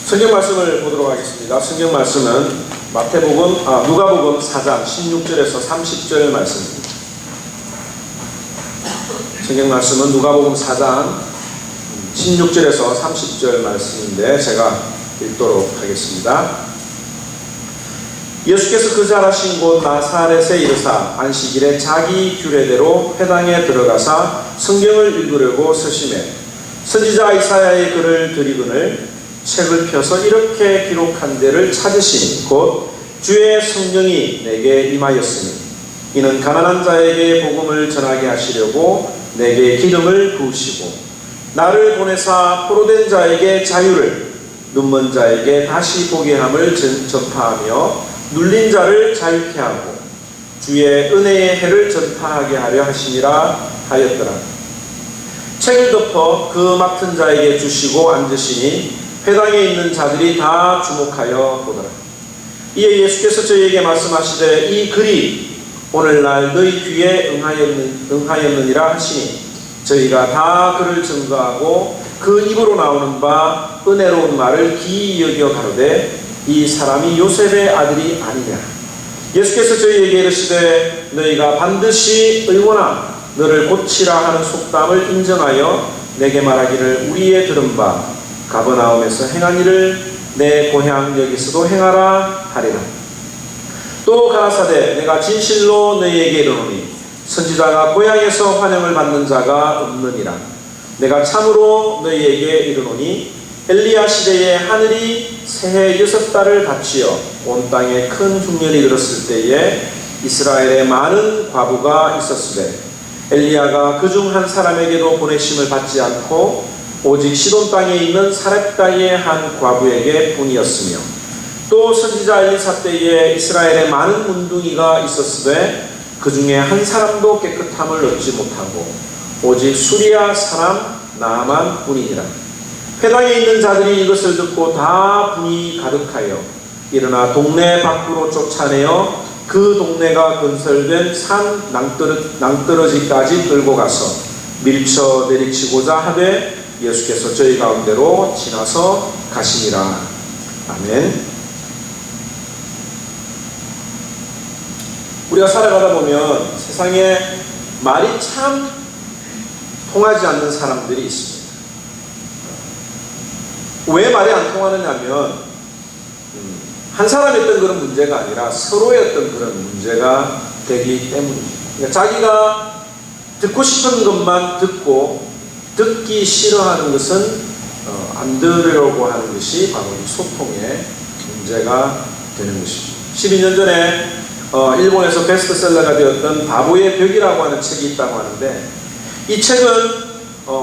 성경 말씀을 보도록 하겠습니다. 성경 말씀은 누가복음 4장 16절에서 30절 말씀입니다. 성경 말씀은 누가복음 4장 16절에서 30절 말씀인데 제가 읽도록 하겠습니다. 예수께서 그 자라신 곳 나사렛에 이르사 안식일에 자기 규례대로 회당에 들어가사 성경을 읽으려고 서심해 선지자 이사야의 글을 들이거늘 책을 펴서 이렇게 기록한 데를 찾으시니 곧 주의 성령이 내게 임하였으니 이는 가난한 자에게 복음을 전하게 하시려고 내게 기름을 부으시고 나를 보내사 포로된 자에게 자유를 눈먼 자에게 다시 보게 함을 전파하며 눌린 자를 자유케 하고 주의 은혜의 해를 전파하게 하려 하심이라 하였더라. 책을 덮어 그 맡은 자에게 주시고 앉으시니 회당에 있는 자들이 다 주목하여 보더라. 이에 예수께서 저희에게 말씀하시되 이 글이 오늘날 너희 귀에 응하였느니라 하시니 저희가 다 그를 증거하고 그 입으로 나오는 바 은혜로운 말을 기이 여겨 가로되 이 사람이 요셉의 아들이 아니냐. 예수께서 저희에게 이르시되 너희가 반드시 의원아 너를 고치라 하는 속담을 인정하여 내게 말하기를 우리의 들은 바 가버나움에서 행한 일을 내 고향 여기서도 행하라 하리라. 또 가라사대 내가 진실로 너희에게 이르노니 선지자가 고향에서 환영을 받는 자가 없느니라. 내가 참으로 너희에게 이르노니 엘리야 시대에 하늘이 새해 6달을 닫히어 온 땅에 큰 흉년이 들었을 때에 이스라엘에 많은 과부가 있었으되 엘리야가 그중 한 사람에게도 보내심을 받지 않고 오직 시돈 땅에 있는 사렙다의 한 과부에게 뿐이었으며 또 선지자 엘리사 때에 이스라엘에 많은 문둥이가 있었으되 그 중에 한 사람도 깨끗함을 얻지 못하고 오직 수리아 사람 나아만 뿐이니라. 회당에 있는 자들이 이것을 듣고 다 분이 가득하여 일어나 동네 밖으로 쫓아내어 그 동네가 건설된 산 낭떠러지까지 끌고 가서 밀쳐 내리치고자 하되 예수께서 저희 가운데로 지나서 가시니라. 아멘. 우리가 살아가다 보면 세상에 말이 참 통하지 않는 사람들이 있습니다. 왜 말이 안 통하느냐면 한 사람의 어떤 그런 문제가 아니라 서로의 어떤 그런 문제가 되기 때문이죠. 그러니까 자기가 듣고 싶은 것만 듣고 듣기 싫어하는 것은 안 들으려고 하는 것이 바로 이 소통의 문제가 되는 것이죠. 12년 전에 일본에서 베스트셀러가 되었던 바보의 벽이라고 하는 책이 있다고 하는데 이 책은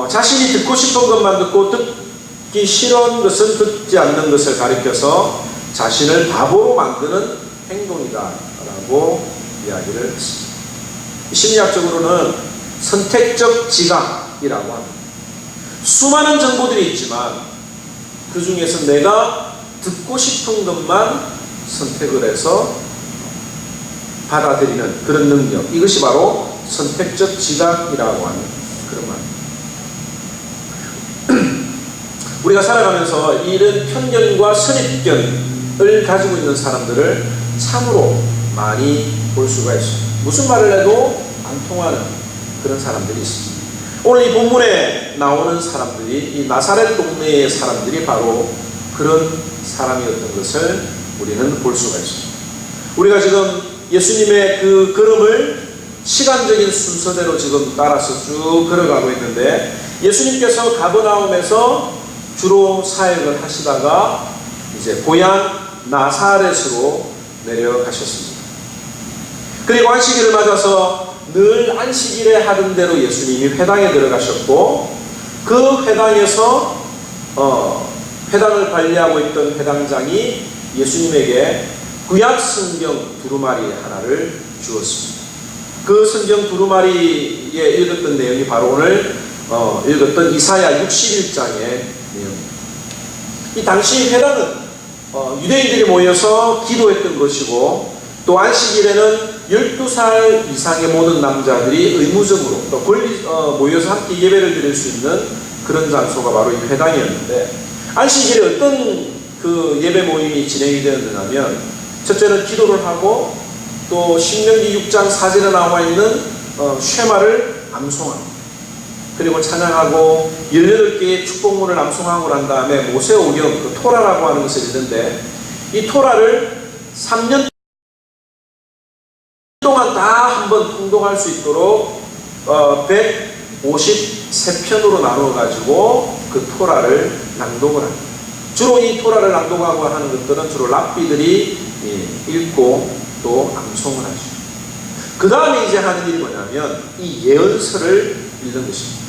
자신이 듣고 싶은 것만 듣고 듣기 싫은 것은 듣지 않는 것을 가리켜서 자신을 바보로 만드는 행동이다 라고 이야기를 했습니다. 심리학적으로는 선택적 지각이라고 합니다. 수많은 정보들이 있지만 그 중에서 내가 듣고 싶은 것만 선택을 해서 받아들이는 그런 능력, 이것이 바로 선택적 지각이라고 하는 그런 말입니다. 우리가 살아가면서 이런 편견과 선입견을 가지고 있는 사람들을 참으로 많이 볼 수가 있습니다. 무슨 말을 해도 안 통하는 그런 사람들이 있습니다. 오늘 이 본문에 나오는 사람들이 이 나사렛 동네의 사람들이 바로 그런 사람이었던 것을 우리는 볼 수가 있습니다. 우리가 지금 예수님의 그 걸음을 시간적인 순서대로 지금 따라서 쭉 걸어가고 있는데 예수님께서 가버나움에서 주로 사역을 하시다가 이제 고향 나사렛으로 내려가셨습니다. 그리고 안식일을 맞아서 늘 안식일에 하던 대로 예수님이 회당에 들어가셨고 그 회당에서 회당을 관리하고 있던 회당장이 예수님에게 구약 성경 두루마리 하나를 주었습니다. 그 성경 두루마리에 읽었던 내용이 바로 오늘 읽었던 이사야 61장의 내용입니다. 이 당시 회당은 유대인들이 모여서 기도했던 것이고 또 안식일에는 12살 이상의 모든 남자들이 의무적으로 또 모여서 함께 예배를 드릴 수 있는 그런 장소가 바로 이 회당이었는데 안식일에 어떤 그 예배 모임이 진행이 되었느냐면, 첫째는 기도를 하고 또 신명기 6장 4절에 나와 있는 쉐마를 암송합니다. 그리고 찬양하고 18개의 축복문을 암송하고 난 다음에 모세오경, 그 토라라고 하는 것을 읽는데, 이 토라를 3년 동안 다 한번 통독할 수 있도록 153편으로 나누어가지고 그 토라를 낭독을 합니다. 주로 이 토라를 낭독하고 하는 것들은 주로 랍비들이 읽고 또 암송을 하죠. 그 다음에 이제 하는 일이 뭐냐면 이 예언서를 읽는 것입니다.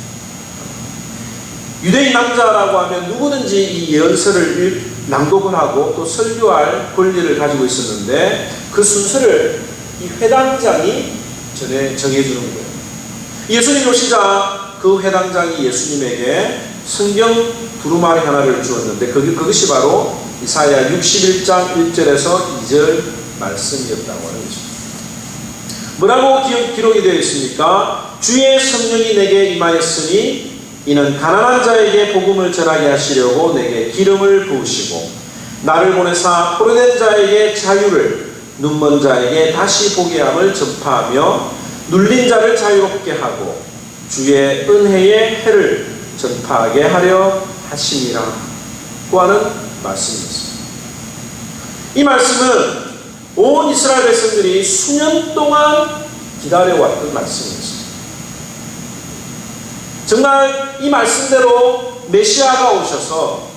유대인 남자라고 하면 누구든지 이 예언서를 낭독을 하고 또 설교할 권리를 가지고 있었는데, 그 순서를 이 회당장이 정해주는 거예요. 예수님 오시자 그 회당장이 예수님에게 성경 두루마리 하나를 주었는데, 그것이 바로 이사야 61장 1절에서 2절 말씀이었다고 하는 것입니다. 뭐라고 기록이 되어 있습니까? 주의 성령이 내게 임하였으니 이는 가난한 자에게 복음을 전하게 하시려고 내게 기름을 부으시고 나를 보내사 포로된 자에게 자유를, 눈먼 자에게 다시 보게 함을 전파하며 눌린 자를 자유롭게 하고 주의 은혜의 해를 전파하게 하려 하심이라 고 하는 말씀이었습니다. 이 말씀은 온 이스라엘 백성들이 수년 동안 기다려왔던 말씀이었습니다. 정말 이 말씀대로 메시아가 오셔서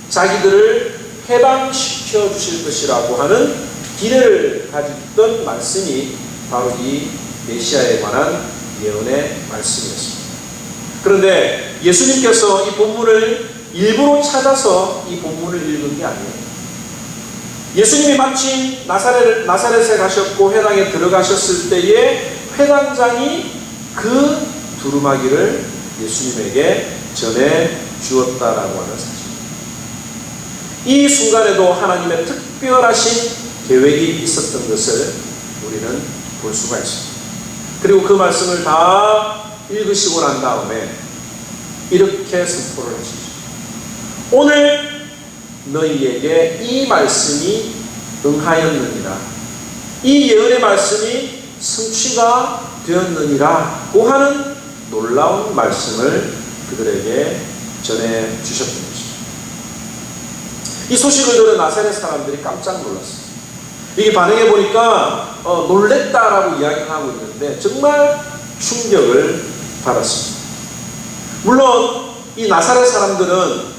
자기들을 해방시켜 주실 것이라고 하는 기대를 가졌던 말씀이 바로 이 메시아에 관한 예언의 말씀이었습니다. 그런데 예수님께서 이 본문을 일부러 찾아서 이 본문을 읽은 게 아니에요. 예수님이 마침 나사렛에 가셨고 회당에 들어가셨을 때에 회당장이 그 두루마기를 예수님에게 전해 주었다라고 하는 사실. 이 순간에도 하나님의 특별하신 계획이 있었던 것을 우리는 볼 수가 있습니다. 그리고 그 말씀을 다 읽으시고 난 다음에 이렇게 선포를 하시죠. 오늘 너희에게 이 말씀이 응하였느니라. 이 예언의 말씀이 성취가 되었느니라 고 하는 놀라운 말씀을 그들에게 전해 주셨던 것입니다. 이 소식을 들은 나사렛 사람들이 깜짝 놀랐어요. 이게 반응해 보니까 놀랬다라고 이야기를 하고 있는데 정말 충격을 받았습니다. 물론 이 나사렛 사람들은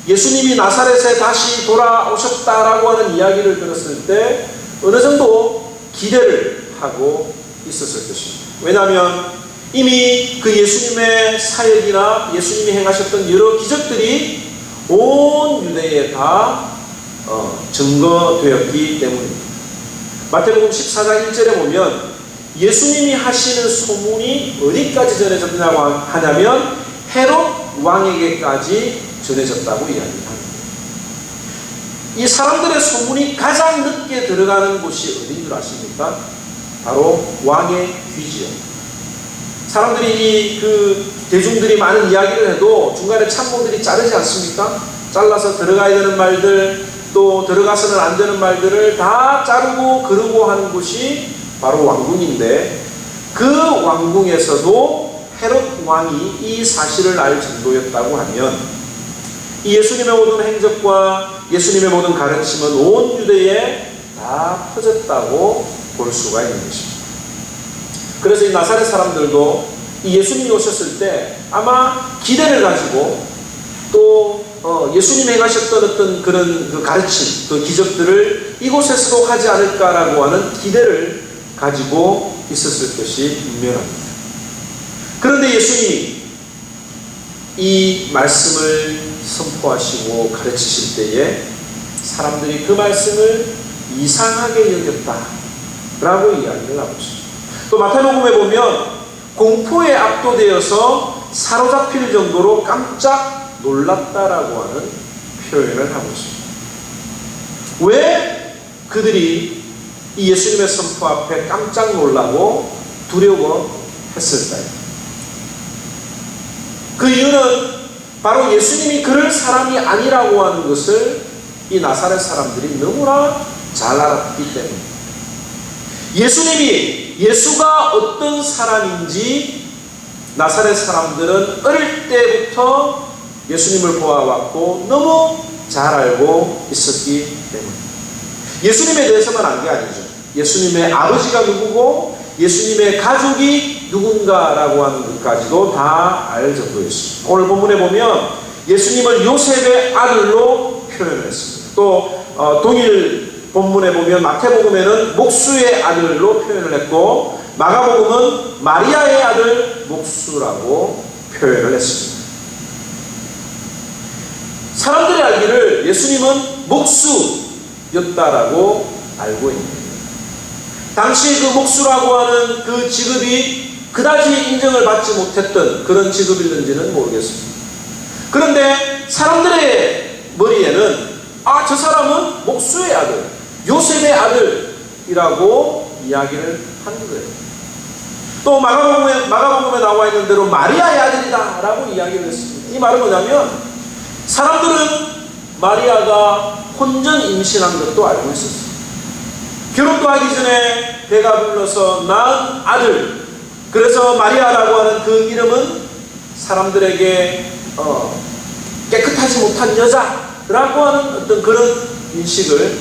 예수님이 나사렛에 다시 돌아오셨다라고 하는 이야기를 들었을 때 어느 정도 기대를 하고 있었을 것입니다. 왜냐하면 이미 그 예수님의 사역이나 예수님이 행하셨던 여러 기적들이 온 유대에 다 증거되었기 때문입니다. 마태복음 14장 1절에 보면 예수님이 하시는 소문이 어디까지 전해졌냐고 하냐면 헤롯 왕에게까지 전해졌다고 이야기합니다. 이 사람들의 소문이 가장 늦게 들어가는 곳이 어딘 줄 아십니까? 바로 왕의 귀지요. 사람들이 대중들이 많은 이야기를 해도 중간에 참모들이 자르지 않습니까? 잘라서 들어가야 되는 말들, 또 들어가서는 안 되는 말들을 다 자르고 그러고 하는 곳이 바로 왕궁인데, 그 왕궁에서도 헤롯 왕이 이 사실을 알 정도였다고 하면 이 예수님의 모든 행적과 예수님의 모든 가르침은 온 유대에 다 퍼졌다고 볼 수가 있는 것입니다. 그래서 이 나사렛 사람들도 이 예수님이 오셨을 때 아마 기대를 가지고 또 예수님이 행하셨던 어떤 그런 그 가르침, 그 기적들을 이곳에서도 하지 않을까라고 하는 기대를 가지고 있었을 것이 분명합니다. 그런데 예수님이 이 말씀을 선포하시고 가르치실 때에 사람들이 그 말씀을 이상하게 여겼다라고 이야기를 하고 있습니다. 또 마태복음에 보면 공포에 압도되어서 사로잡힐 정도로 깜짝 놀랐다라고 하는 표현을 하고 있습니다. 왜 그들이 이 예수님의 선포 앞에 깜짝 놀라고 두려워했을까요? 그 이유는 바로 예수님이 그럴 사람이 아니라고 하는 것을 이 나사렛 사람들이 너무나 잘 알았기 때문입니다. 예수가 어떤 사람인지 나사렛 사람들은 어릴 때부터 예수님을 보아왔고 너무 잘 알고 있었기 때문입니다. 예수님에 대해서만 안 게 아니죠. 예수님의 아버지가 누구고 예수님의 가족이 누군가라고 하는 것까지도 다 알 정도였습니다. 오늘 본문에 보면 예수님을 요셉의 아들로 표현을 했습니다. 또 동일 본문에 보면 마태복음에는 목수의 아들로 표현을 했고 마가복음은 마리아의 아들 목수라고 표현을 했습니다. 사람들이 알기를 예수님은 목수였다라고 알고 있습니다. 당시 그 목수라고 하는 그 직업이 그다지 인정을 받지 못했던 그런 직업이었는지는 모르겠습니다. 그런데 사람들의 머리에는 저 사람은 목수의 아들, 요셉의 아들이라고 이야기를 하는 거예요. 또 마가복음에 나와 있는 대로 마리아의 아들이다 라고 이야기를 했습니다. 이 말은 뭐냐면 사람들은 마리아가 혼전 임신한 것도 알고 있었어요. 결혼도 하기 전에 배가 불러서 낳은 아들, 그래서 마리아라고 하는 그 이름은 사람들에게 깨끗하지 못한 여자라고 하는 어떤 그런 인식을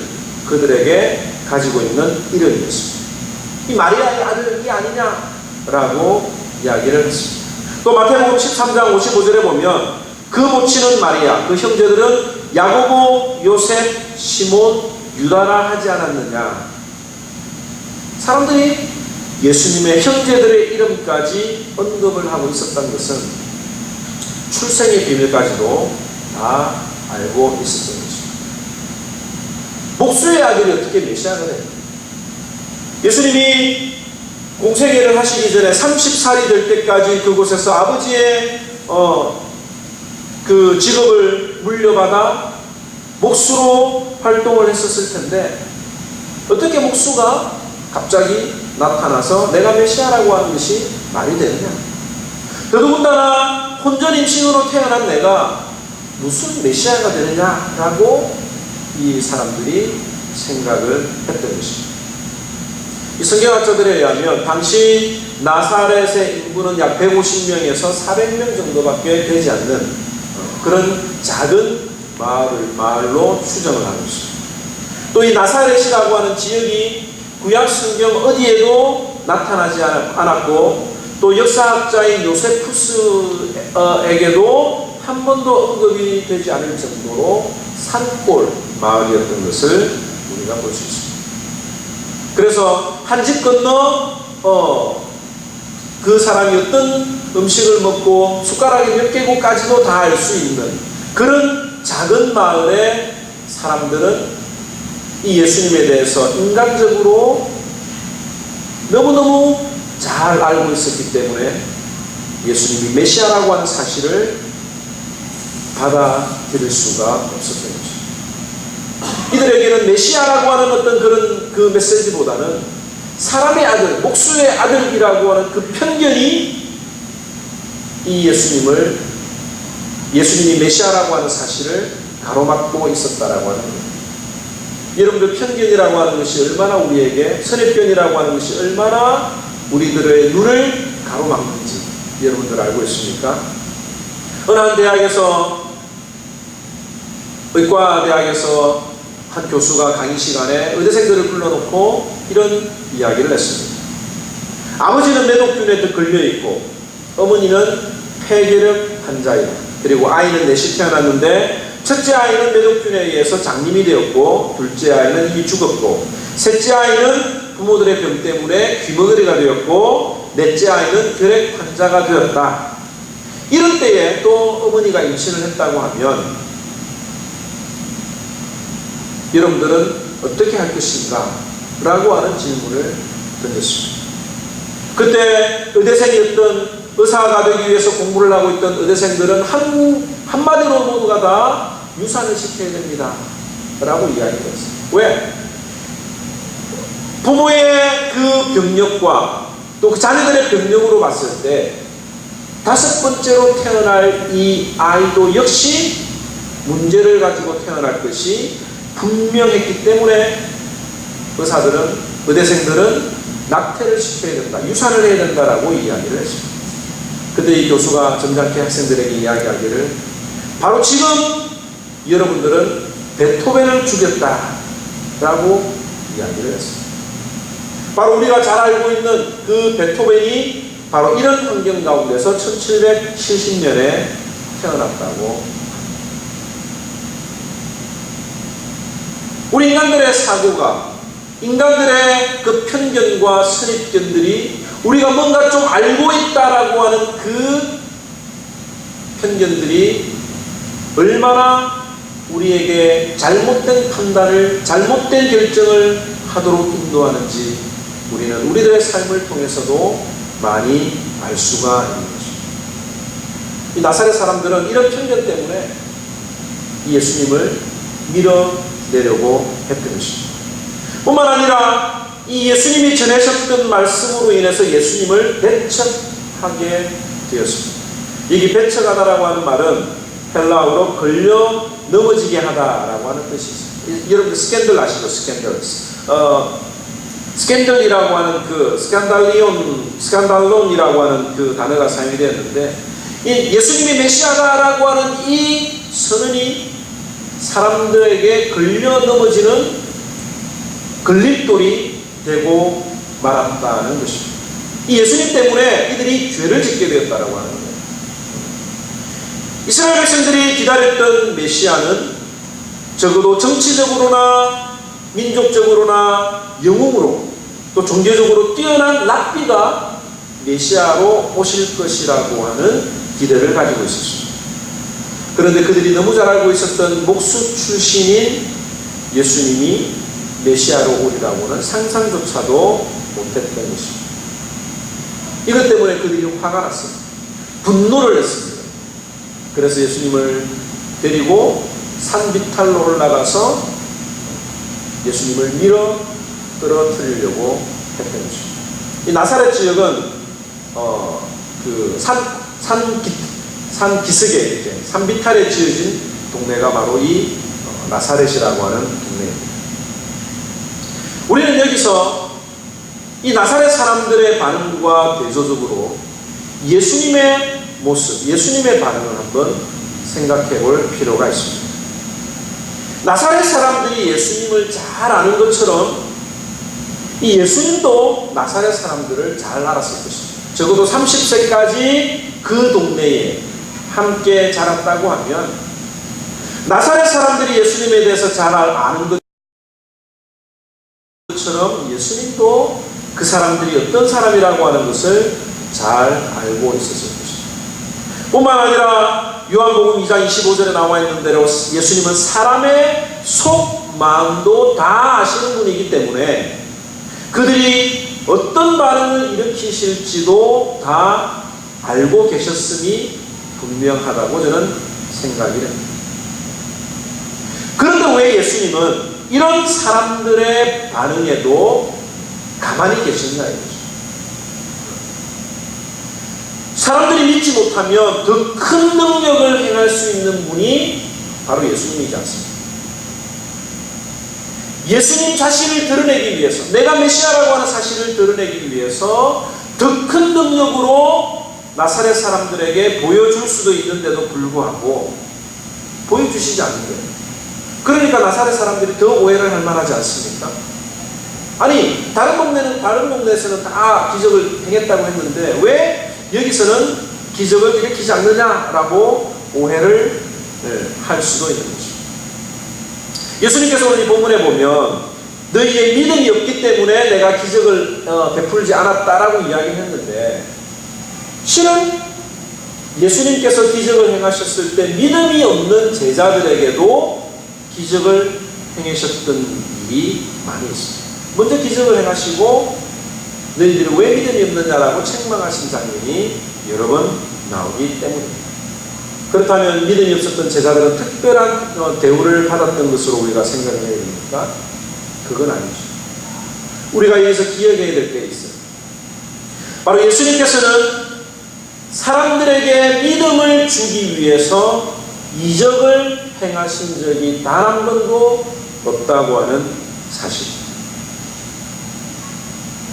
그들에게 가지고 있는 이름이었습니다. 이 마리아의 아들이 아니냐라고 이야기를 했습니다. 또 마태복음 13장 55절에 보면 그 모친은 마리아, 그 형제들은 야고보, 요셉, 시몬, 유다라 하지 않았느냐. 사람들이 예수님의 형제들의 이름까지 언급을 하고 있었던 것은 출생의 비밀까지도 다 알고 있었던 것입니다. 목수의 아들이 어떻게 메시아가 돼요? 예수님이 공생애를 하시기 전에 30살이 될 때까지 그곳에서 아버지의 그 직업을 물려받아 목수로 활동을 했었을 텐데 어떻게 목수가 갑자기 나타나서 내가 메시아라고 하는 것이 말이 되느냐? 더더군다나 혼전 임신으로 태어난 내가 무슨 메시아가 되느냐라고 이 사람들이 생각을 했던 것입니다. 이 성경학자들에 의하면 당시 나사렛의 인구는 약 150명에서 400명 정도밖에 되지 않는 그런 작은 마을로 추정을 하고 있습니다. 또 이 나사렛이라고 하는 지역이 구약 성경 어디에도 나타나지 않았고 또 역사학자인 요세푸스에게도 한 번도 언급이 되지 않을 정도로 산골 마을이었던 것을 우리가 볼 수 있습니다. 그래서 한 집 건너 그 사람이 어떤 음식을 먹고 숟가락이 몇 개고까지도 다 알 수 있는 그런 작은 마을의 사람들은 이 예수님에 대해서 인간적으로 너무너무 잘 알고 있었기 때문에 예수님이 메시아라고 하는 사실을 받아들일 수가 없었던 것입니다. 이들에게는 메시아라고 하는 어떤 그런 그 메시지보다는 사람의 아들, 목수의 아들이라고 하는 그 편견이 이 예수님이 메시아라고 하는 사실을 가로막고 있었다라고 하는 겁니다. 여러분들 편견이라고 하는 것이 얼마나 우리에게 선입견이라고 하는 것이 얼마나 우리들의 눈을 가로막는지 여러분들 알고 있습니까? 어느 한 대학에서 의과대학에서 한 교수가 강의 시간에 의대생들을 불러놓고 이런 이야기를 했습니다. 아버지는 매독균에 걸려있고 어머니는 폐결핵 환자이다. 그리고 아이는 넷이 태어났는데 첫째 아이는 매독균에 의해서 장님이 되었고 둘째 아이는 이미 죽었고 셋째 아이는 부모들의 병 때문에 귀머거리가 되었고 넷째 아이는 결핵 환자가 되었다. 이런 때에 또 어머니가 임신을 했다고 하면 여러분들은 어떻게 할 것인가? 라고 하는 질문을 던졌습니다. 그때 의대생이었던 의사가 되기 위해서 공부를 하고 있던 의대생들은 한마디로 모두가 다 유산을 시켜야 됩니다. 라고 이야기했어요. 왜? 부모의 그 병력과 또 그 자녀들의 병력으로 봤을 때 다섯 번째로 태어날 이 아이도 역시 문제를 가지고 태어날 것이 분명했기 때문에 의사들은, 의대생들은 낙태를 시켜야 된다, 유산을 해야 된다라고 이야기를 했습니다. 그때 이 교수가 점잖게 학생들에게 이야기하기를, 바로 지금 여러분들은 베토벤을 죽였다라고 이야기를 했습니다. 바로 우리가 잘 알고 있는 그 베토벤이 바로 이런 환경 가운데서 1770년에 태어났다고. 우리 인간들의 사고가, 인간들의 그 편견과 선입견들이, 우리가 뭔가 좀 알고 있다라고 하는 그 편견들이 얼마나 우리에게 잘못된 판단을, 잘못된 결정을 하도록 인도하는지 우리는 우리들의 삶을 통해서도 많이 알 수가 있는 것입니다. 이 나사렛 사람들은 이런 편견 때문에 이 예수님을 밀어내려고 했던 것입니다. 뿐만 아니라 이 예수님이 전하셨던 말씀으로 인해서 예수님을 배척하게 되었습니다. 여기 배척하다라고 하는 말은 헬라어로 걸려 넘어지게 하다라고 하는 뜻이 있습니다. 여러분들 스캔들 아시죠? 스캔들. 스캔들이라고 하는 그 스칸달론이라고 하는 그 단어가 사용이 되었는데, 이 예수님이 메시아다라고 하는 이 선언이 사람들에게 걸려 넘어지는 걸림돌이 되고 말았다는 것입니다. 이 예수님 때문에 이들이 죄를 짓게 되었다라고 하는 거예요. 이스라엘 백성들이 기다렸던 메시아는 적어도 정치적으로나 민족적으로나 영웅으로 또 종교적으로 뛰어난 랍비가 메시아로 오실 것이라고 하는 기대를 가지고 있었습니다. 그런데 그들이 너무 잘 알고 있었던 목수 출신인 예수님이 메시아로 오리라고는 상상조차도 못했던 것입니다. 이것 때문에 그들이 화가 났습니다. 분노를 했습니다. 그래서 예수님을 데리고 산 비탈로 올라가서 예수님을 밀어 떨어뜨리려고 했던 것입니다. 이 나사렛 지역은 산 기슭에 이렇게 산 비탈에 지어진 동네가 바로 이 나사렛이라고 하는 동네입니다. 우리는 여기서 이 나사렛 사람들의 반응과 대조적으로 예수님의 모습, 예수님의 반응을 한번 생각해 볼 필요가 있습니다. 나사렛 사람들이 예수님을 잘 아는 것처럼 이 예수님도 나사렛 사람들을 잘 알았을 것입니다. 적어도 30세까지 그 동네에 함께 자랐다고 하면 나사렛 사람들이 예수님에 대해서 잘 아는 것처럼 예수님도 그 사람들이 어떤 사람이라고 하는 것을 잘 알고 있었을 것입니다. 뿐만 아니라 요한복음 2장 25절에 나와 있는 대로 예수님은 사람의 속 마음도 다 아시는 분이기 때문에 그들이 어떤 반응을 일으키실지도 다 알고 계셨음이 분명하다고 저는 생각이 됩니다. 그런데 왜 예수님은 이런 사람들의 반응에도 가만히 계셨나 이거죠. 사람들이 믿지 못하면 더 큰 능력을 행할 수 있는 분이 바로 예수님이지 않습니까? 예수님 자신을 드러내기 위해서, 내가 메시아라고 하는 사실을 드러내기 위해서 더 큰 능력으로 나사렛 사람들에게 보여줄 수도 있는데도 불구하고 보여주시지 않는 거예요. 그러니까 나사렛 사람들이 더 오해를 할 만하지 않습니까? 아니, 다른 동네에서는 다 기적을 행했다고 했는데 왜 여기서는 기적을 일으키지 않느냐라고 오해를 할 수도 있는 것입니다. 예수님께서 오늘 이 본문에 보면 너희의 믿음이 없기 때문에 내가 기적을 베풀지 않았다라고 이야기했는데, 실은 예수님께서 기적을 행하셨을 때 믿음이 없는 제자들에게도 기적을 행하셨던 일이 많이 있습니다. 먼저 기적을 행하시고 너희들이 왜 믿음이 없느냐라고 책망하신 장면이 여러 번 나오기 때문입니다. 그렇다면 믿음이 없었던 제자들은 특별한 대우를 받았던 것으로 우리가 생각을 해야 됩니까? 그건 아니죠. 우리가 여기서 기억해야 될 게 있어요. 바로 예수님께서는 사람들에게 믿음을 주기 위해서 이적을 행하신 적이 단 한 번도 없다고 하는 사실.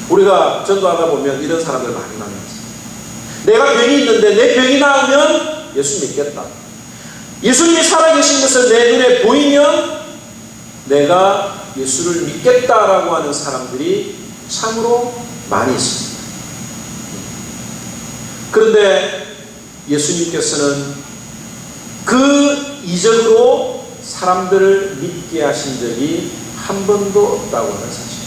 우리가 전도하다 보면 이런 사람들 많이 만났어요. 내가 병이 있는데 내 병이 나으면 예수 믿겠다. 예수님이 살아계신 것을 내 눈에 보이면 내가 예수를 믿겠다라고 하는 사람들이 참으로 많이 있습니다. 그런데 예수님께서는 그 이적으로 사람들을 믿게 하신 적이 한 번도 없다고 하는 사실.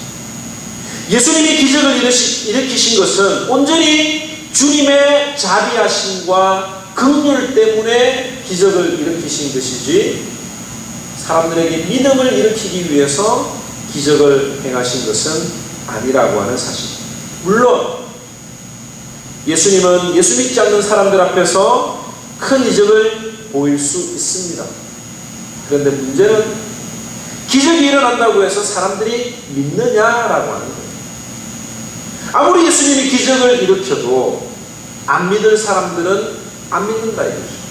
예수님이 기적을 일으키신 것은 온전히 주님의 자비하심과 긍휼 때문에 기적을 일으키신 것이지 사람들에게 믿음을 일으키기 위해서 기적을 행하신 것은 아니라고 하는 사실. 물론 예수님은 예수 믿지 않는 사람들 앞에서 큰 이적을 보일 수 있습니다. 그런데 문제는 기적이 일어난다고 해서 사람들이 믿느냐라고 하는 거예요. 아무리 예수님이 기적을 일으켜도 안 믿을 사람들은 안 믿는다 이거죠.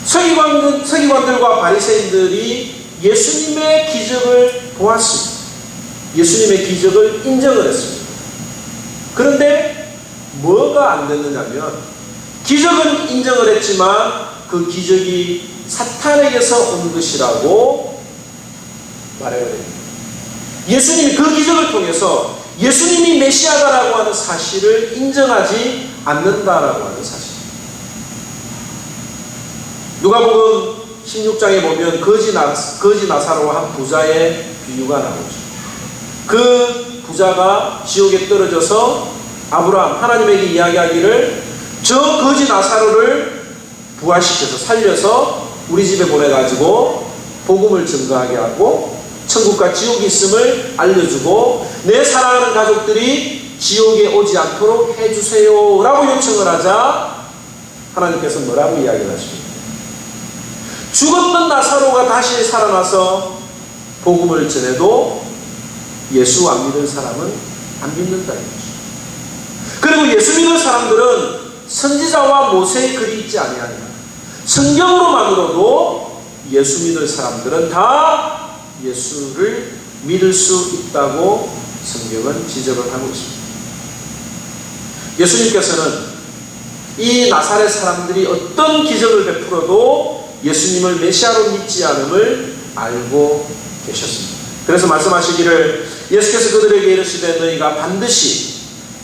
서기관들과 바리새인들이 예수님의 기적을 보았습니다. 예수님의 기적을 인정을 했습니다. 그런데 뭐가 안 됐느냐면 기적은 인정을 했지만 그 기적이 사탄에게서 온 것이라고 말해야 됩니다. 예수님이 그 기적을 통해서 예수님이 메시아다라고 하는 사실을 인정하지 않는다라고 하는 사실. 누가복음 16장에 보면 거지 나사로와 한 부자의 비유가 나오죠. 그 부자가 지옥에 떨어져서 아브라함 하나님에게 이야기하기를 저 거지 나사로를 부활시켜서 살려서 우리 집에 보내가지고 복음을 증거하게 하고 천국과 지옥이 있음을 알려주고 내 사랑하는 가족들이 지옥에 오지 않도록 해주세요 라고 요청을 하자 하나님께서 뭐라고 이야기를 하십니까? 죽었던 나사로가 다시 살아나서 복음을 전해도 예수 안 믿을 사람은 안 믿는다 이거죠. 그리고 예수 믿는 사람들은 선지자와 모세의 글이 있지 아니하냐. 성경으로만으로도 예수 믿을 사람들은 다 예수를 믿을 수 있다고 성경은 지적을 하고 있습니다. 예수님께서는 이 나사렛 사람들이 어떤 기적을 베풀어도 예수님을 메시아로 믿지 않음을 알고 계셨습니다. 그래서 말씀하시기를 예수께서 그들에게 이르시되 너희가 반드시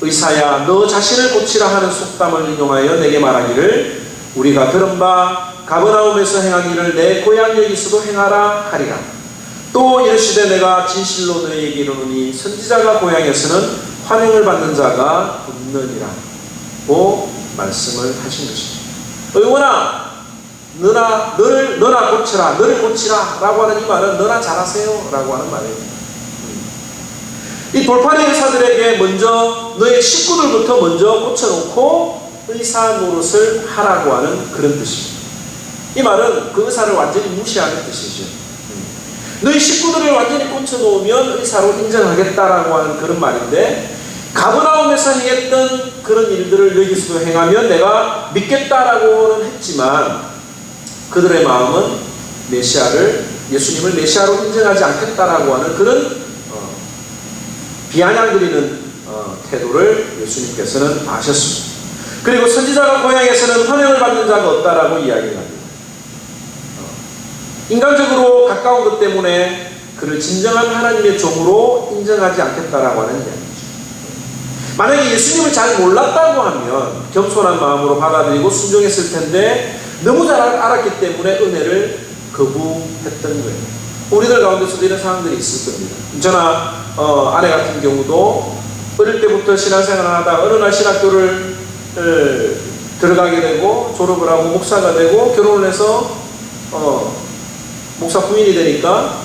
의사야 너 자신을 고치라 하는 속담을 인용하여 내게 말하기를 우리가 들은 바 가버나움에서 행한 일을 내 고향 여기서도 행하라 하리라. 또 이르시되 내가 진실로 너희에게 이르노니 선지자가 고향에서는 환영을 받는 자가 없느니라 고 말씀을 하신 것입니다. 의원아 너나 고쳐라 너를 고치라 라고 하는 이 말은 너나 잘하세요 라고 하는 말입니다. 이 돌팔이 의사들에게 먼저 너의 식구들부터 먼저 고쳐놓고 의사 노릇을 하라고 하는 그런 뜻입니다. 이 말은 그 의사를 완전히 무시하는 뜻이죠. 너희 식구들을 완전히 고쳐놓으면 의사로 인정하겠다라고 하는 그런 말인데 가버나움에서 행했던 그런 일들을 여기서도 행하면 내가 믿겠다라고는 했지만 그들의 마음은 예수님을 메시아로 인정하지 않겠다라고 하는 그런 비아냥거리는 태도를 예수님께서는 아셨습니다. 그리고 선지자가 고향에서는 환영을 받는 자가 없다라고 이야기를 합니다. 인간적으로 가까운 것 때문에 그를 진정한 하나님의 종으로 인정하지 않겠다라고 하는 이야기죠. 만약에 예수님을 잘 몰랐다고 하면 겸손한 마음으로 받아들이고 순종했을 텐데 너무 잘 알았기 때문에 은혜를 거부했던 거예요. 우리들 가운데서도 이런 상황들이 있을 겁니다. 저나 아내 같은 경우도 어릴 때부터 신앙생활을 하다가 어느 날 신학교를 들어가게 되고 졸업을 하고 목사가 되고 결혼을 해서 목사 부인이 되니까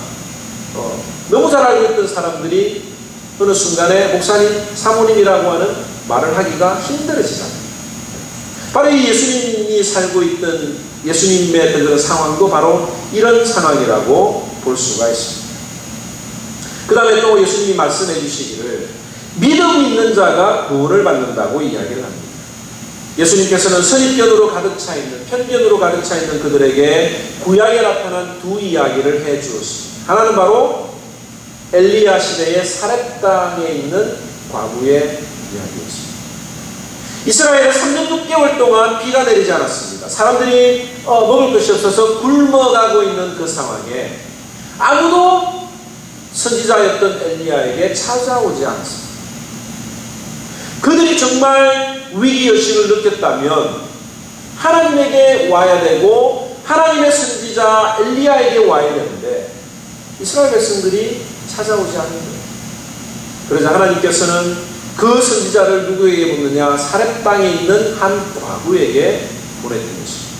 너무 잘 알고 있던 사람들이 어느 순간에 목사님, 사모님이라고 하는 말을 하기가 힘들어지잖아요. 바로 이 예수님이 살고 있던 예수님의 그런 상황도 바로 이런 상황이라고 볼 수가 있습니다. 그 다음에 또 예수님이 말씀해 주시기를 믿음 있는 자가 구원을 받는다고 이야기를 합니다. 예수님께서는 선입견으로 가득 차 있는 편견으로 가득 차 있는 그들에게 구약에 나타난 두 이야기를 해 주었습니다. 하나는 바로 엘리야 시대의 사렙당에 있는 과부의 이야기였습니다. 이스라엘은 3년 6개월 동안 비가 내리지 않았습니다. 사람들이 먹을 것이 없어서 굶어가고 있는 그 상황에 아무도 선지자였던 엘리야에게 찾아오지 않았습니다. 그들이 정말 위기의식을 느꼈다면 하나님에게 와야 되고 하나님의 선지자 엘리야에게 와야 되는데 이스라엘 백성들이 찾아오지 않는 거예요. 그러자 하나님께서는 그 선지자를 누구에게 보내느냐? 사렙당에 있는 한 과부에게 보냈던 것입니다.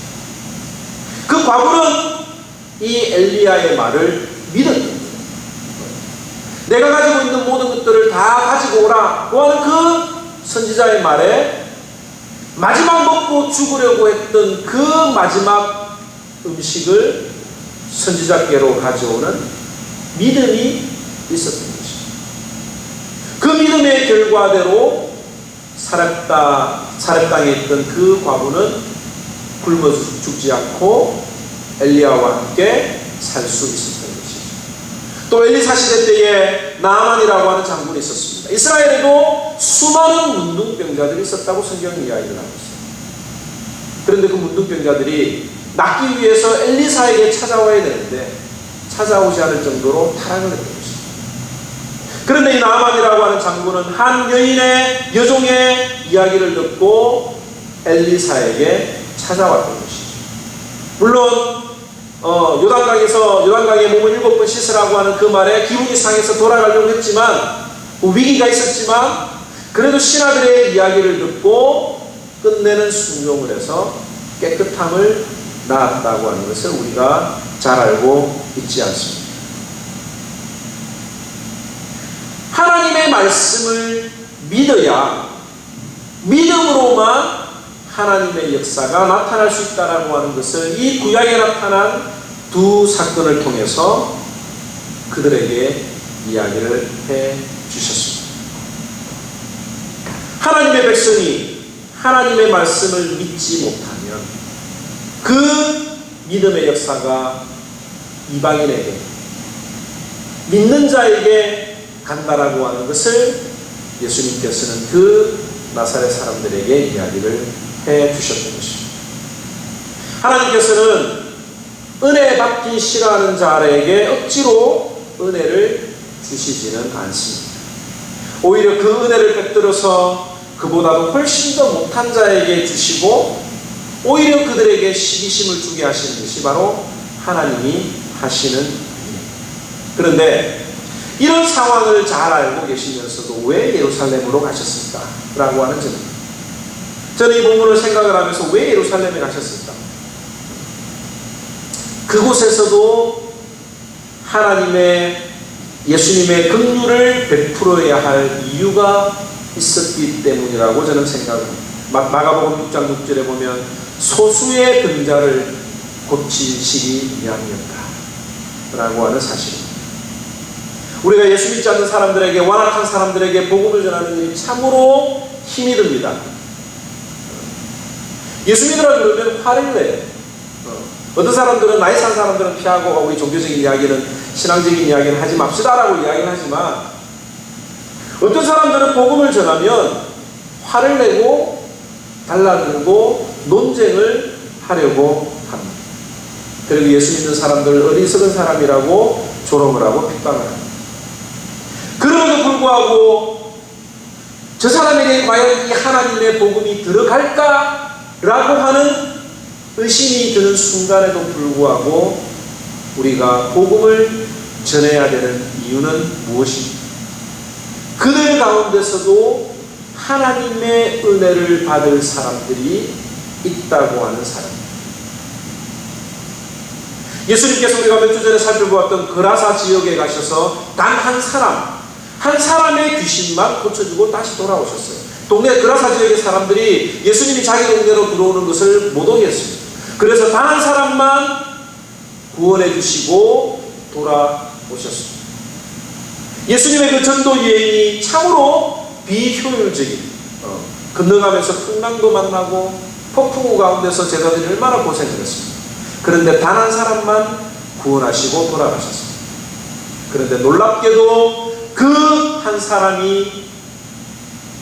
그 과부는 이 엘리야의 말을 믿었던 거예요. 내가 가지고 있는 모든 것들을 다 가지고 오라고 하는 그 선지자의 말에 마지막 먹고 죽으려고 했던 그 마지막 음식을 선지자께로 가져오는 믿음이 있었던 것입니다. 그 믿음의 결과대로 사렙당에 있던 그 과부는 굶어 죽지 않고 엘리야와 함께 살 수 있었던 것이죠. 또 엘리사 시대 때에 나아만이라고 하는 장군이 있었습니다. 이스라엘에도 수많은 문둥병자들이 있었다고 성경이 이야기를 하고 있어요. 그런데 그 문둥병자들이 낫기 위해서 엘리사에게 찾아와야 되는데 찾아오지 않을 정도로 타락을 했던 것입니다. 그런데 이 나아만이라고 하는 장군은 한 여인의 여종의 이야기를 듣고 엘리사에게 찾아왔던 것이죠. 물론 요단강에 몸을 7번 씻으라고 하는 그 말에 기분이 상해서 돌아가려고 했지만 위기가 있었지만 그래도 신하들의 이야기를 듣고 끝내는 순종을 해서 깨끗함을 낳았다고 하는 것을 우리가 잘 알고 있지 않습니다. 하나님의 말씀을 믿어야 믿음으로만 하나님의 역사가 나타날 수 있다라고 하는 것을 이 구약에 나타난 두 사건을 통해서 그들에게 이야기를 해 주셨습니다. 하나님의 백성이 하나님의 말씀을 믿지 못하면 그 믿음의 역사가 이방인에게 믿는 자에게 간다라고 하는 것을 예수님께서는 그 나사렛 사람들에게 이야기를 해 주셨던 것입니다. 하나님께서는 은혜 받기 싫어하는 자에게 억지로 은혜를 주시지는 않습니다. 오히려 그 은혜를 빼들어서 그보다도 훨씬 더 못한 자에게 주시고 오히려 그들에게 시기심을 주게 하시는 것이 바로 하나님이 하시는 일입니다. 그런데 이런 상황을 잘 알고 계시면서도 왜 예루살렘으로 가셨을까? 라고 하는 질문입니다. 저는 이 본문을 생각을 하면서 왜 예루살렘에 가셨을까? 그곳에서도 예수님의 긍휼을 베풀어야 할 이유가 있었기 때문이라고 저는 생각합니다. 마가복음 6장 6절에 보면 소수의 병자를 고치시기 위함이었다 라고 하는 사실입니다. 우리가 예수 믿지 않는 사람들에게, 완악한 사람들에게 복음을 전하는 일이 참으로 힘이 듭니다. 예수 믿으라 그러면 화를 내요. 어떤 사람들은, 나이 산 사람들은 피하고 우리 종교적인 이야기는, 신앙적인 이야기는 하지 맙시다라고 이야기를 하지만 어떤 사람들은 복음을 전하면 화를 내고 달라들고 논쟁을 하려고 합니다. 그리고 예수 믿는 사람들을 어리석은 사람이라고 조롱을 하고 핍박을 합니다. 그럼에도 불구하고 저 사람에게 과연 이 하나님의 복음이 들어갈까라고 하는 의심이 드는 순간에도 불구하고 우리가 복음을 전해야 되는 이유는 무엇입니까? 그들 가운데서도 하나님의 은혜를 받을 사람들이 있다고 하는 사람입니다. 예수님께서 우리가 몇 주 전에 살펴보았던 그라사 지역에 가셔서 단 한 사람의 귀신만 고쳐주고 다시 돌아오셨어요. 동네 그라사 지역의 사람들이 예수님이 자기 동네로 들어오는 것을 못 오게 했습니다. 그래서 단 한 사람만 구원해 주시고 돌아오셨습니다. 예수님의 그 전도 여행이 참으로 비효율적인, 건너가면서 풍랑도 만나고 폭풍우 가운데서 제자들이 얼마나 고생을 했습니다. 그런데 단 한 사람만 구원하시고 돌아가셨습니다. 그런데 놀랍게도 그 한 사람이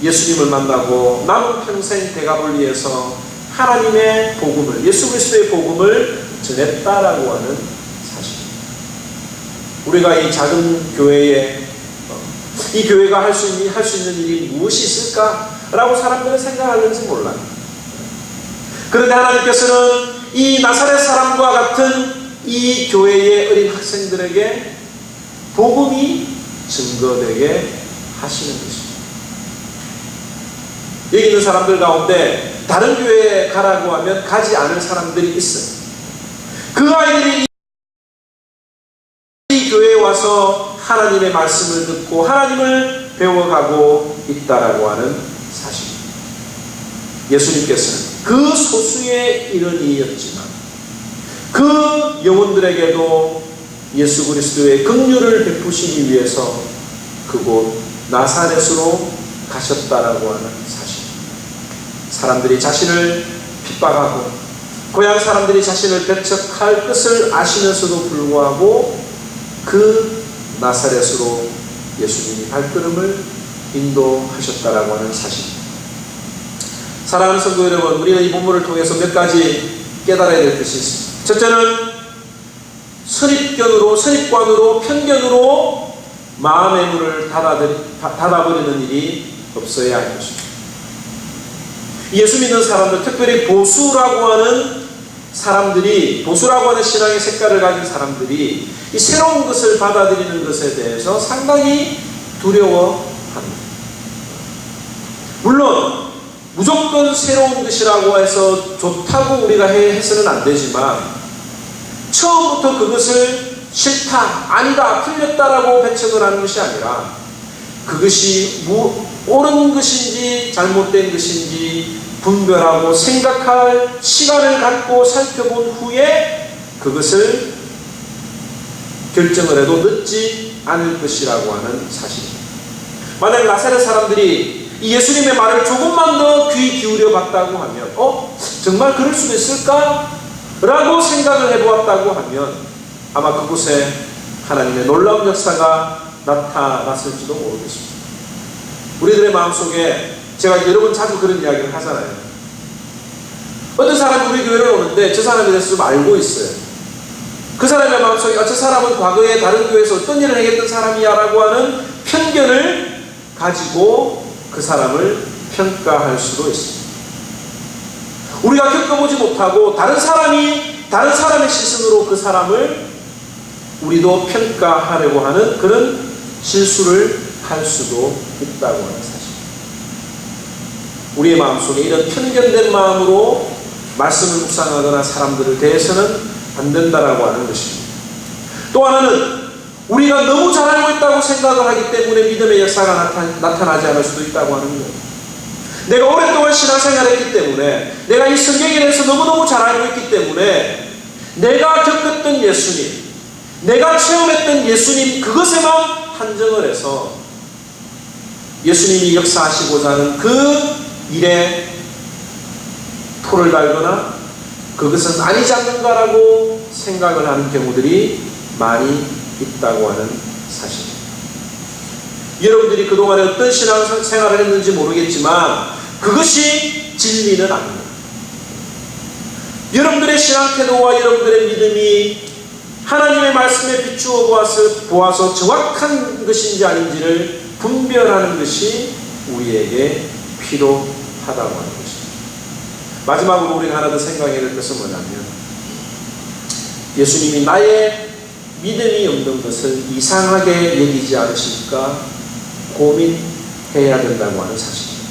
예수님을 만나고 남은 평생 대가볼리에서 하나님의 복음을, 예수 그리스도의 복음을 전했다라고 하는 사실. 우리가 이 작은 교회에 이 교회가 할 수 있는 일이 무엇이 있을까라고 사람들은 생각하는지 몰라요. 그런데 하나님께서는 이 나사렛 사람과 같은 이 교회의 어린 학생들에게 복음이 증거되게 하시는 것입니다. 여기 있는 사람들 가운데 다른 교회에 가라고 하면 가지 않을 사람들이 있어요. 그 아이들이 이 교회에 와서 하나님의 말씀을 듣고 하나님을 배워가고 있다라고 하는 사실입니다. 예수님께서는 그 소수의 일원이었지만 그 영혼들에게도 예수 그리스도의 긍휼을 베푸시기 위해서 그곳 나사렛으로 가셨다라고 하는 사실. 사람들이 자신을 핍박하고 고향 사람들이 자신을 배척할 것을 아시면서도 불구하고 그 나사렛으로 예수님이 발걸음을 인도하셨다라고 하는 사실입니다. 사랑하는 성도 여러분, 우리는 이 본문을 통해서 몇 가지 깨달아야 될 것이 있습니다. 첫째는 선입관으로 편견으로 마음의 문을 닫아버리는 일이 없어야 할 것입니다. 예수 믿는 사람들, 특별히 보수라고 하는 사람들이, 보수라고 하는 신앙의 색깔을 가진 사람들이 이 새로운 것을 받아들이는 것에 대해서 상당히 두려워합니다. 물론 무조건 새로운 것이라고 해서 좋다고 우리가 해서는 안 되지만 처음부터 그것을 싫다, 아니다, 틀렸다라고 배척을 하는 것이 아니라 그것이 옳은 것인지 잘못된 것인지 분별하고 생각할 시간을 갖고 살펴본 후에 그것을 결정을 해도 늦지 않을 것이라고 하는 사실입니다. 만약 나사렛 사람들이 이 예수님의 말을 조금만 더 귀 기울여 봤다고 하면 정말 그럴 수도 있을까? 라고 생각을 해보았다고 하면 아마 그곳에 하나님의 놀라운 역사가 나타났을지도 모르겠습니다. 우리들의 마음속에 제가 여러 번 자주 그런 이야기를 하잖아요. 어떤 사람이 우리 교회를 오는데 저 사람에 대해서 좀 알고 있어요. 그 사람의 마음속에 저 사람은 과거에 다른 교회에서 어떤 일을 했던 사람이야 라고 하는 편견을 가지고 그 사람을 평가할 수도 있습니다. 우리가 겪어보지 못하고 다른 사람의 시선으로 그 사람을 우리도 평가하려고 하는 그런 실수를 할 수도 있다고 하는 사실. 우리의 마음속에 이런 편견된 마음으로 말씀을 묵상하거나 사람들을 대해서는 안 된다라고 하는 것입니다. 또 하나는 우리가 너무 잘 알고 있다고 생각을 하기 때문에 믿음의 역사가 나타나지 않을 수도 있다고 하는 거예요. 내가 오랫동안 신앙생활을 했기 때문에 내가 이 성경에 대해서 너무너무 잘 알고 있기 때문에 내가 겪었던 예수님, 내가 체험했던 예수님 그것에만 한정을 해서 예수님이 역사하시고자 하는 그 일에 토를 달거나 그것은 아니지 않는가라고 생각을 하는 경우들이 많이 있다고 하는 사실입니다. 여러분들이 그동안에 어떤 신앙생활을 했는지 모르겠지만 그것이 진리는 아닙니다. 여러분들의 신앙태도와 여러분들의 믿음이 하나님의 말씀에 비추어 보아서 정확한 것인지 아닌지를 분별하는 것이 우리에게 필요하다고 하는 것입니다. 마지막으로 우리가 하나 더 생각해야 될 것은 뭐냐면 예수님이 나의 믿음이 없는 것을 이상하게 여기지 않으실까 고민해야 된다고 하는 사실입니다.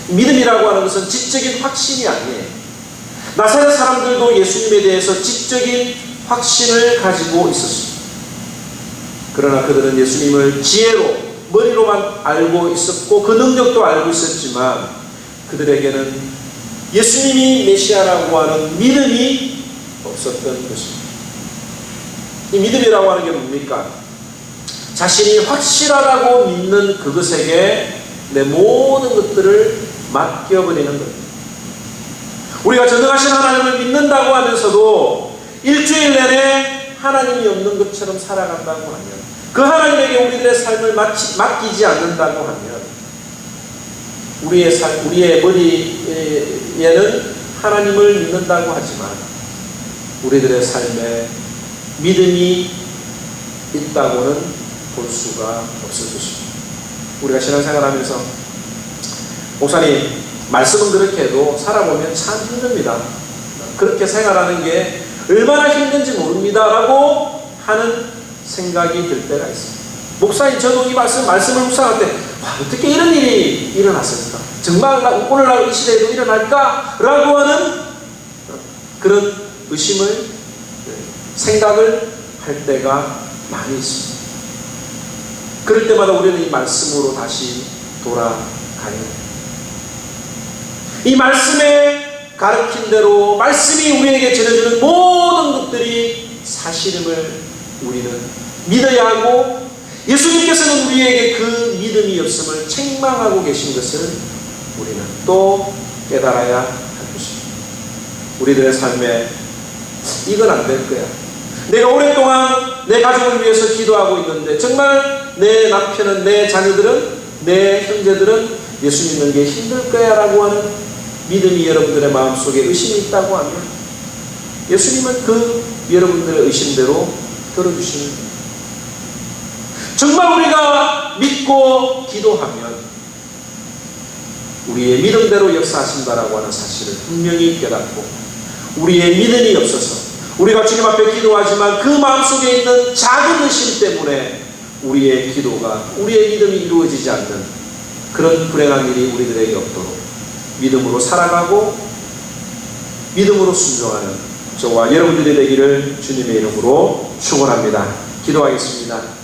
믿음이라고 하는 것은 지적인 확신이 아니에요. 나사렛 사람들도 예수님에 대해서 지적인 확신을 가지고 있었습니다. 그러나 그들은 예수님을 지혜로 머리로만 알고 있었고 그 능력도 알고 있었지만 그들에게는 예수님이 메시아라고 하는 믿음이 없었던 것입니다. 이 믿음이라고 하는 게 뭡니까? 자신이 확실하다고 믿는 그것에게 내 모든 것들을 맡겨버리는 겁니다. 우리가 전능하신 하나님을 믿는다고 하면서도 일주일 내내 하나님이 없는 것처럼 살아간다고 하면, 그 하나님에게 우리들의 삶을 맡기지 않는다고 하면, 우리의 머리에는 하나님을 믿는다고 하지만 우리들의 삶에 믿음이 있다고는 볼 수가 없을 것입니다. 우리가 신앙생활하면서 목사님, 말씀은 그렇게 해도 살아보면 참 힘듭니다. 그렇게 생활하는 게 얼마나 힘든지 모릅니다 라고 하는 생각이 들 때가 있습니다. 목사님, 저도 이 말씀을 묵상할 때 어떻게 이런 일이 일어났을까? 정말 오늘날 이 시대에도 일어날까? 라고 하는 그런 의심을, 생각을 할 때가 많이 있습니다. 그럴 때마다 우리는 이 말씀으로 다시 돌아가야 합니다. 이 말씀에 가르친 대로 말씀이 우리에게 전해주는 모든 것들이 사실임을 우리는 믿어야 하고, 예수님께서는 우리에게 그 믿음이 없음을 책망하고 계신 것을 우리는 또 깨달아야 할 것입니다. 우리들의 삶에 이건 안 될 거야. 내가 오랫동안 내 가족을 위해서 기도하고 있는데 정말 내 남편은, 내 자녀들은, 내 형제들은 예수 믿는 게 힘들 거야 라고 하는 믿음이 여러분들의 마음속에 의심이 있다고 하면 예수님은 그 여러분들의 의심대로 들어주시는 거예요. 정말 우리가 믿고 기도하면 우리의 믿음대로 역사하신다라고 하는 사실을 분명히 깨닫고, 우리의 믿음이 없어서 우리가 주님 앞에 기도하지만 그 마음속에 있는 작은 의심 때문에 우리의 기도가, 우리의 믿음이 이루어지지 않는 그런 불행한 일이 우리들에게 없도록 믿음으로 살아가고 믿음으로 순종하는 저와 여러분들이 되기를 주님의 이름으로 축원합니다. 기도하겠습니다.